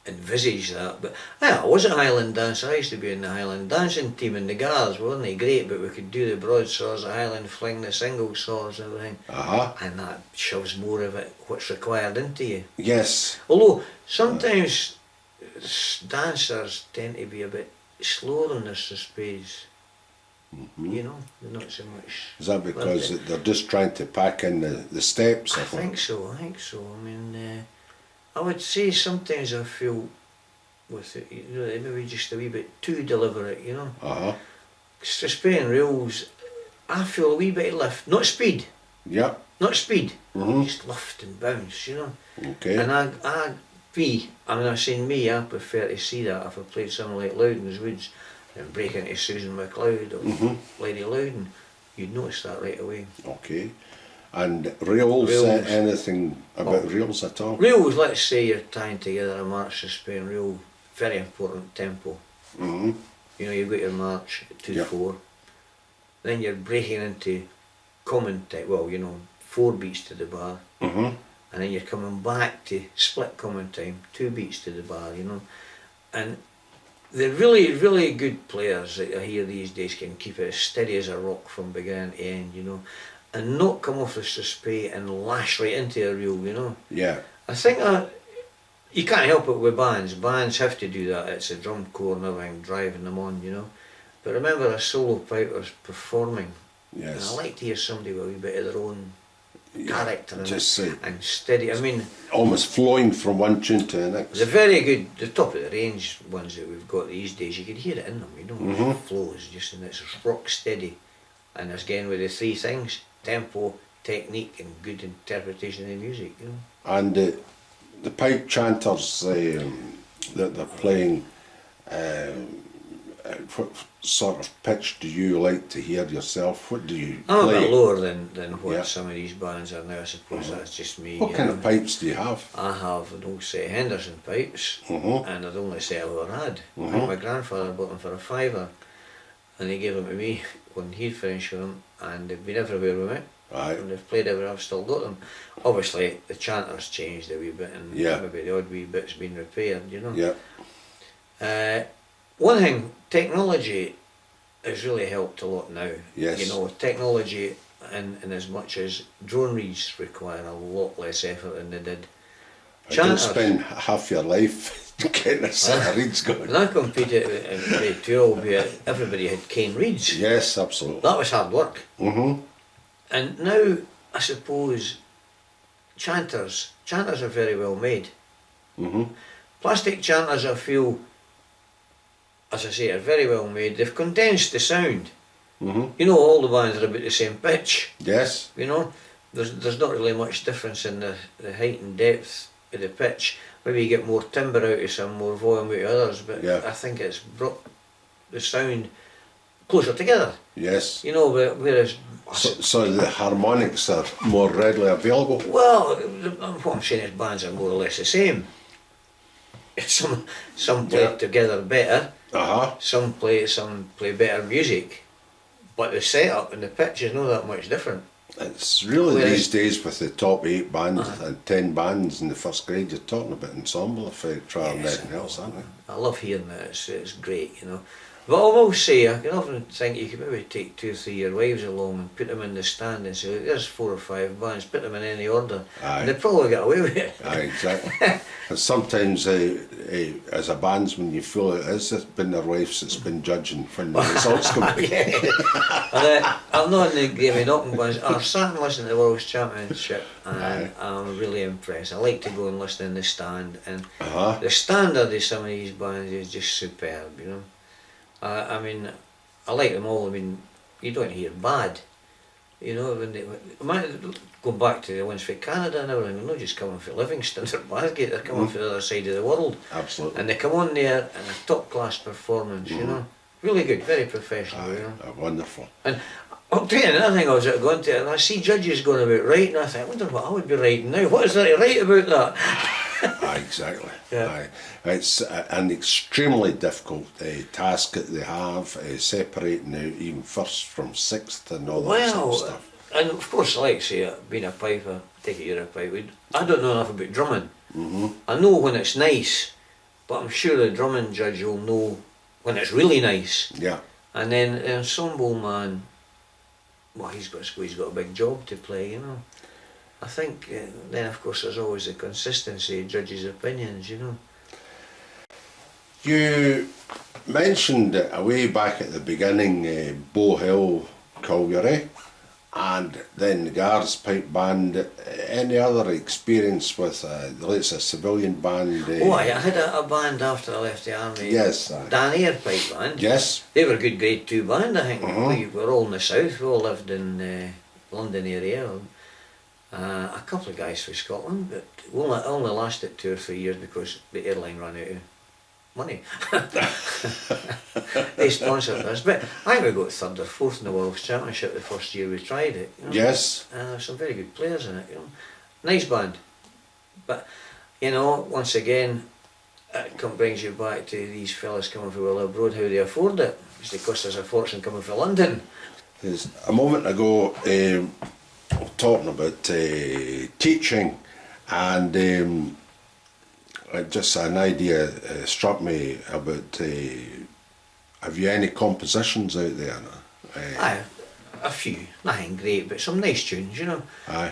envisaged that, but I was a Highland dancer. I used to be in the Highland dancing team in the Guards. We weren't great, but we could do the broadsaws, the Highland fling, the single saws and everything. And that shoves more of it, what's required into you. Yes. Although, sometimes dancers tend to be a bit slower on their strathspeys. You know, they're not so much. Is that because they're just trying to pack in the steps? I think so. I mean, I would say sometimes I feel with it, you know, they maybe just a wee bit too deliberate, you know. Strathspey and reels, I feel a wee bit of lift, not speed. Yeah. Not speed, just lift and bounce, you know. Okay. And I mean, I'm saying me, I prefer to see that if I played something like Loudon's Woods and break into Susan MacLeod or Lady Loudon, you'd notice that right away. Okay. And reels. Anything about reels at all? Reels, let's say you're tying together a march, strathspey and reel, very important tempo. You know, you've got your march at 2/4, then you're breaking into common time, well, you know, 4 beats to the bar, and then you're coming back to split common time, 2 beats to the bar, you know. And the really, really good players that I hear these days can keep it as steady as a rock from beginning to end, you know, and not come off the strathspey and lash right into a reel, you know. Yeah. I think you can't help it with bands. Bands have to do that. It's a drum corps and everything driving them on, you know. But remember, a solo piper's performing. Yes. And I like to hear somebody with a wee bit of their own character just and steady. I mean, almost flowing from one tune to the next. the very good, the top of the range ones that we've got these days, you can hear it in them, you know. It flows just, and it's rock steady. And it's again with the 3 things: tempo, technique, and good interpretation of the music, you know. And the pipe chanters that they're playing, what sort of pitch do you like to hear yourself? What do you I'm play? a bit lower than what some of these bands are now, I suppose. That's just me. What kind of pipes do you have? I have an old set of Henderson pipes, and the only set I've ever had. I think my grandfather bought them for a £5, and he gave them to me when he'd finished with them, and they've been everywhere with me. Right. And they've played everywhere, I've still got them. Obviously, the chanter's changed a wee bit, and maybe the odd wee bit's been repaired, you know. Yeah. One thing, technology has really helped a lot now. Yes. You know, technology, in as much as drone reeds require a lot less effort than they did. I don't spend half your life getting a set of reeds going. When I competed in the tour, albeit everybody had cane reeds. Yes, absolutely. That was hard work. And now, I suppose, chanters are very well made. Plastic chanters, I feel, as I say, are very well made. They've condensed the sound. You know, all the bands are about the same pitch. Yes. You know, there's not really much difference in the height and depth of the pitch. Maybe you get more timbre out of some, more volume out of others, but I think it's the sound closer together. Yes. You know, whereas So the harmonics are more readily available. well, what I'm saying is bands are more or less the same. Some play together better. Some play better music, but the setup and the pitch is not that much different. It's really these days with the top 8 bands and 10 bands in the first grade, you're talking about ensemble effect rather than anything else, aren't you? I love hearing that. It's great, you know. But I will say, I can often think you could maybe take 2 or 3 your wives along and put them in the stand and say, there's 4 or 5 bands, put them in any order, and they'd probably get away with it. Aye, exactly. And sometimes as a bandsman you feel it has been their wives that's been judging when the results come out. And, I'm not in the game of knocking bands. I've sat and listened to the World Championship and I'm really impressed. I like to go and listen in the stand, and the standard of some of these bands is just superb, you know. I mean, I like them all. I mean, you don't hear bad, you know. Go back to the ones for Canada and everything. They're not just coming for Livingston or Bathgate. They're coming for the other side of the world. Absolutely. And they come on there in a top class performance. You know, really good, very professional. You know, wonderful. And I'll tell you another thing. I was going to, and I see judges going about writing. I think, I wonder what I would be writing now. What is there to write about that? Exactly. Yeah. It's an extremely difficult task that they have, separating out even first from sixth and all that sort of stuff. And of course, like say, being a piper, take it you're a piper, I don't know enough about drumming. I know when it's nice, but I'm sure the drumming judge will know when it's really nice. Yeah. And then the ensemble man, well, he's got a big job to play, you know. I think then of course there's always the consistency of judges' opinions, you know. You mentioned way back at the beginning Bow Hill Colliery and then the Guards Pipe Band. Any other experience with let's say a civilian band? I had a band after I left the army. Yes. Dan Air Pipe Band. Yes. They were a good grade 2 band, I think. We were all in the south, we all lived in London area. A couple of guys from Scotland, but only lasted 2 or 3 years because the airline ran out of money. They sponsored us, but I think we got 3rd or 4th in the World Championship the first year we tried it. You know? Yes. There's some very good players in it, you know. Nice band, but you know, once again, it brings you back to these fellas coming from well abroad, how they afford it. It's because there's a fortune coming from London. There's a moment ago talking about teaching, and just an idea struck me about have you any compositions out there? Aye, a few, nothing great, but some nice tunes, you know. Aye.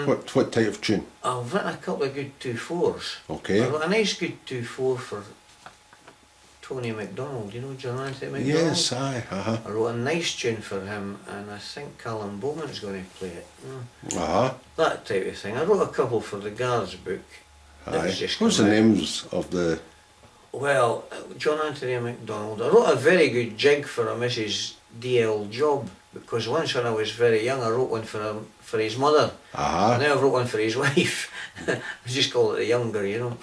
What type of tune? I've written a couple of good 2/4s. Okay. I wrote a nice good 2/4 for Tony MacDonald, you know John Anthony MacDonald? Yes, aye. I wrote a nice tune for him, and I think Callum Bowman's going to play it. You know? That type of thing. I wrote a couple for the Guards book. Aye. What's the names of the... Well, John Anthony MacDonald. I wrote a very good jig for a Mrs. D.L. Job, because once when I was very young I wrote one for his mother, and now I wrote one for his wife. I just call it the younger, you know.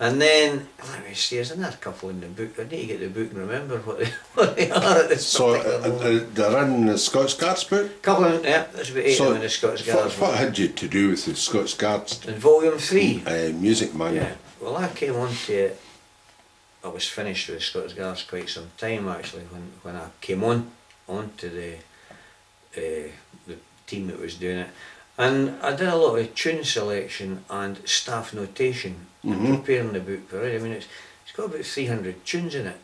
And then, let me see, there's another couple in the book. I need to get the book and remember what they are at this particular moment. They're in the Scots Guards book? Couple of, yeah, there's about 8 of them in the Scots Guards. What had you to do with the Scots Guards? In volume 3? Music manual. Yeah. Well, I came on to it, I was finished with the Scots Guards quite some time actually, when I came on to the team that was doing it. And I did a lot of tune selection and staff notation in preparing the book already. I mean, it's got about 300 tunes in it.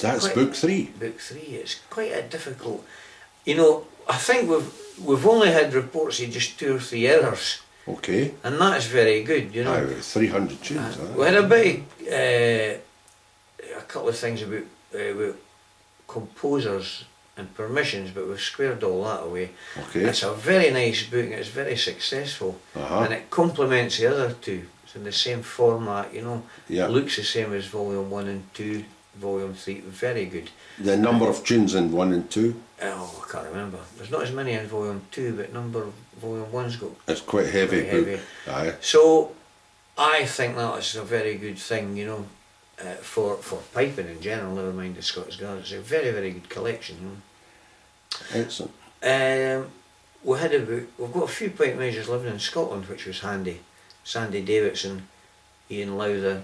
That's book 3? Book 3. It's quite a difficult... You know, I think we've only had reports of just 2 or 3 errors. Okay. And that is very good, you know. 300 tunes. We had a couple of things about composers and permissions, but we've squared all that away. Okay. It's a very nice book and it's very successful, and it complements the other 2. It's in the same format, you know. Yeah. It looks the same as volume 1 and 2, volume 3, very good. The number of tunes in 1 and 2? Oh, I can't remember. There's not as many in volume 2, but number of volume 1's got... It's quite heavy book. Aye. So, I think that is a very good thing, you know. for piping in general, never mind the Scottish Guards. It's a very, very good collection. You know. Excellent. We've got a few pipe majors living in Scotland, which was handy. Sandy Davidson, Ian Lowther,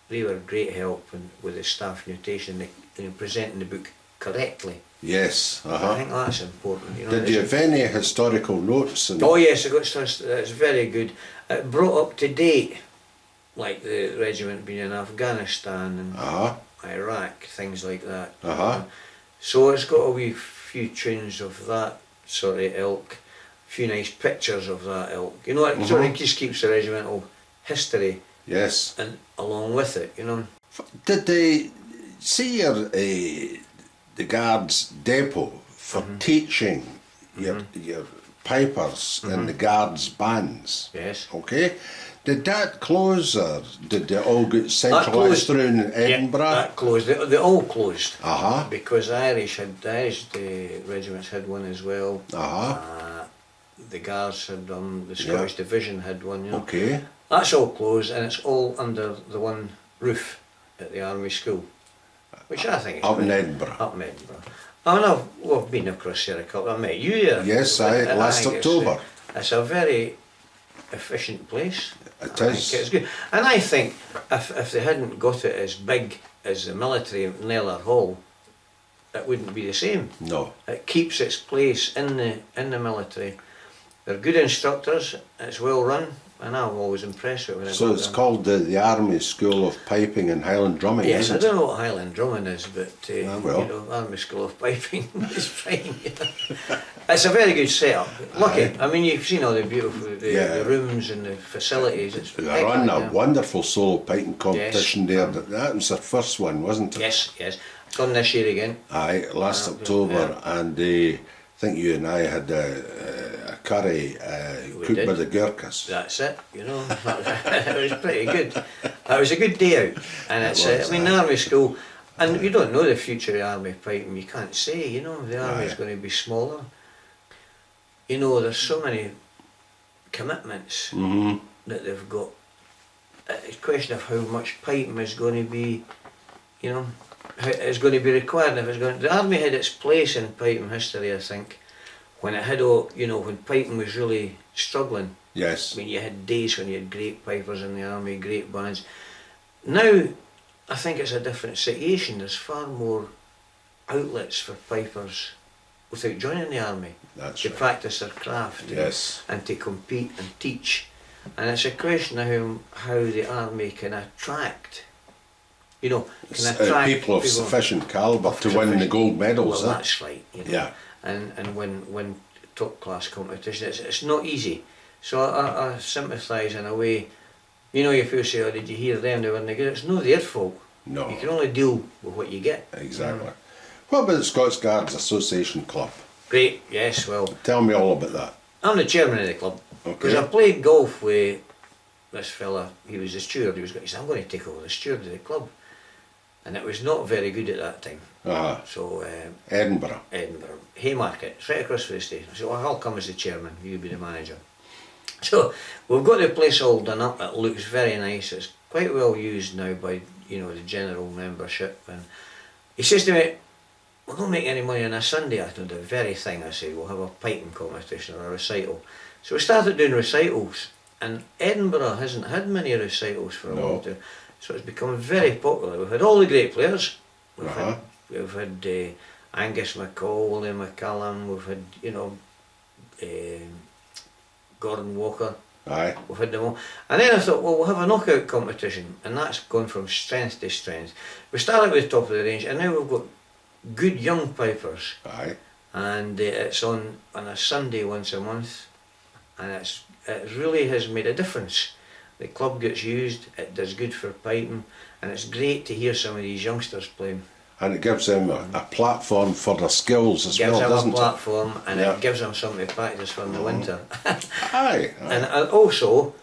they were great help with the staff notation, presenting the book correctly. Yes. I think that's important. You know, Did you have any historical notes? Oh yes, I got stuff. It's very good. It brought up to date, like the regiment being in Afghanistan and Iraq, things like that. So it's got a wee few tunes of that sort of ilk, a few nice pictures of that ilk. You know, it sort of just keeps the regimental history. Yes. And along with it, you know. Did they see the Guards depot for teaching your pipers in the Guards bands? Yes. Okay. Did that close, or did they all get centralised through in Edinburgh? Yeah, that closed. They all closed. Because the regiments had one as well. The Guards had the Scottish Division had one. You know. Okay. That's all closed, and it's all under the one roof at the Army School, which I think is up in Edinburgh. Up in Edinburgh. And I've been across here a couple. I met you there. Yes, last October. It's a very efficient place. It I is. think it's good. And I think if they hadn't got it as big as the military in Neller Hall, it wouldn't be the same. No. It keeps its place in the military. They're good instructors, it's well run, and I'm always impressed with it. So it's called the Army School of Piping and Highland Drumming, yes, isn't I don't know what Highland Drumming is, but you well. know, Army School of Piping is fine. It's a very good setup. Lucky. I mean, you've seen all the beautiful the rooms and the facilities. It's They're on a wonderful solo piping competition there. That was their first one, wasn't it? Yes, yes. It's on this year again. Aye, last October, and I think you and I had a curry cooked by the Gurkhas. That's it, you know. It was pretty good. It was a good day out, and it's. I mean, the Army School, and you don't know the future of Army piping. You can't say, you know, the Army's going to be smaller. You know, there's so many commitments that they've got. It's a question of how much piping is going to be, you know, how it's going to be required. If it's going, the Army had its place in piping history, I think, when it had all, you know, when piping was really struggling. Yes. I mean, you had days when you had great pipers in the Army, great bands. Now, I think it's a different situation. There's far more outlets for pipers without joining the Army to practice their craft and to compete and teach. And it's a question of how the Army can attract, you know, people of sufficient calibre to win the gold medals. Well, that's right. You know, and win top class competition. It's not easy. So I sympathise in a way. You know, if you say, "Oh, did you hear them? They weren't good." It's not their fault. No. You can only deal with what you get. Exactly. What about the Scots Guards Association Club? Great. Yes. Well. Tell me all about that. I'm the chairman of the club. Because I played golf with this fella. He was the steward. He said, "I'm going to take over the steward of the club," and it was not very good at that time. So Edinburgh, Haymarket, it's right across from the station. I said, "Well, I'll come as the chairman. You be the manager." So we've got the place all done up. It looks very nice. It's quite well used now by, you know, the general membership. And he says to me, "We don't make any money on a Sunday." I told him the very thing. I said, "We'll have a piping competition or a recital." So we started doing recitals, and Edinburgh hasn't had many recitals for a while. So it's become very popular. We've had all the great players. We've had Angus McCall, William McCallum. We've had, you know, Gordon Walker. We've had them all. And then I thought, well, we'll have a knockout competition, and that's gone from strength to strength. We started with the top of the range, and now we've got good young pipers. And it's on a Sunday once a month, and it really has made a difference. The club gets used, it does good for piping, and it's great to hear some of these youngsters playing. And it gives them a platform for their skills as well, doesn't it? Gives them a platform, and it gives them something to practice for in the winter. And also,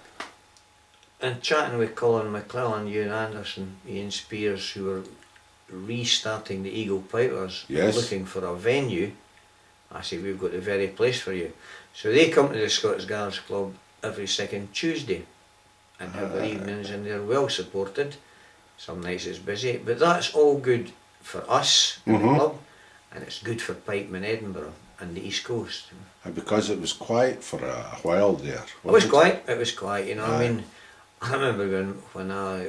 in chatting with Colin McClellan, Ewan Anderson, Ian Spears, who were restarting the Eagle Pipers, looking for a venue, I said, "We've got the very place for you." So they come to the Scottish Guards Club every second Tuesday and have their evenings, and they're well supported. some nights it's busy, but that's all good for us in the club, and it's good for Pipemen Edinburgh and the East Coast. And because it was quiet for a while there. It was quiet, you know. Aye. I mean, I remember when I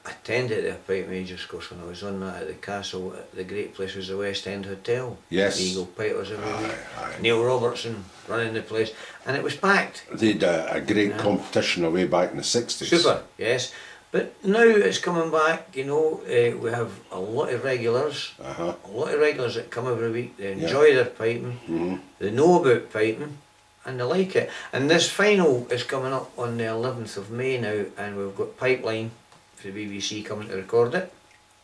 attended the Pipe Majors course, when I was on that at the castle, the great place was the West End Hotel. Yes. The Eagle Pipers every week. Aye. Neil Robertson running the place, and it was packed. They had a great competition away back in the 60s. Super, yes. But now it's coming back, you know, we have a lot of regulars, a lot of regulars that come every week. They enjoy their piping, they know about piping, and they like it. And this final is coming up on the 11th of May now, and we've got Pipeline for the BBC coming to record it.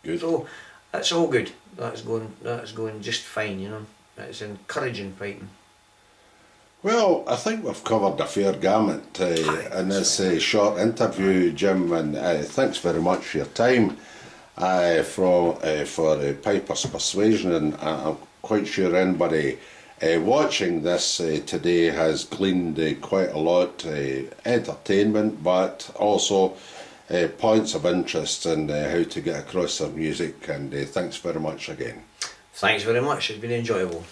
Good. So that's all good. That's going just fine, you know. It's encouraging piping. Well, I think we've covered a fair gamut in this short interview, Jim, and thanks very much for your time for Pipers'Persuasion, and I'm quite sure anybody watching this today has gleaned quite a lot entertainment, but also points of interest in how to get across their music, and thanks very much again. Thanks very much, it's been enjoyable.